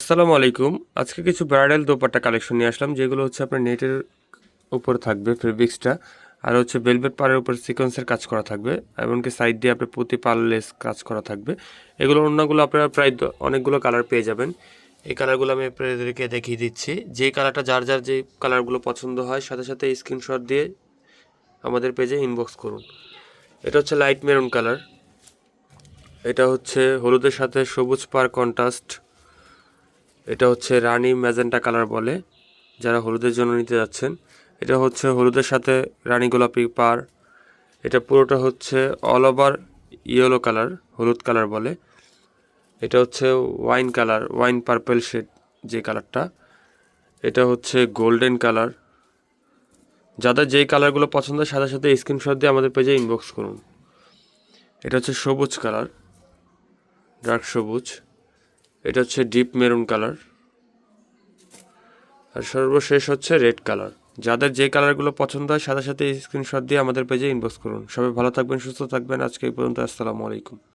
আসসালামু আলাইকুম। আজকে কিছু ব্রাইডাল দোপাট্টা কালেকশন নিয়ে আসলাম, যেগুলো হচ্ছে আপনার নেটের উপর থাকবে ফেব্রিক্সটা, আর হচ্ছে ভেলভেট পাড়ের উপর সিকোয়েন্সের কাজ করা থাকবে, এমনকি সাইড দিয়ে আপনার প্রতি পার্লেস কাজ করা থাকবে। এগুলো অন্যগুলো আপনারা প্রায় অনেকগুলো কালার পেয়ে যাবেন। এই কালারগুলো আমি আপনাদেরকে দেখিয়ে দিচ্ছি। যেই কালারটা যার যার যেই কালারগুলো পছন্দ হয় সাথে সাথে স্ক্রিনশট দিয়ে আমাদের পেজে ইনবক্স করুন। এটা হচ্ছে লাইট মেরুন কালার, এটা হচ্ছে হলুদের সাথে সবুজ পার কন্ট্রাস্ট, এটা হচ্ছে রানী ম্যাজেন্টা কালার বলে যারা হলুদের জন্য নিতে যাচ্ছেন। এটা হচ্ছে হলুদের সাথে রানী গোলাপি পার। এটা পুরোটা হচ্ছে অল ওভার ইয়েলো কালার, হলুদ কালার বলে। এটা হচ্ছে wine colour, wine purple shade যে কালারটা। এটা হচ্ছে গোল্ডেন কালার। যাদের যেই কালারগুলো পছন্দ সাথে সাথে স্ক্রিনশট দিয়ে আমাদের পেজে ইনবক্স করুন। এটা হচ্ছে সবুজ কালার, ডার্ক সবুজ। এটা হচ্ছে ডিপ মেরুন কালার, আর সর্বশেষ হচ্ছে রেড কালার। যাদের যে কালারগুলো পছন্দ হয় সাথে সাথে স্ক্রিনশট দিয়ে আমাদের পেজে ইনবক্স করুন। সবাই ভালো থাকবেন, সুস্থ থাকবেন। আজকে এই পর্যন্ত। আসসালামু আলাইকুম।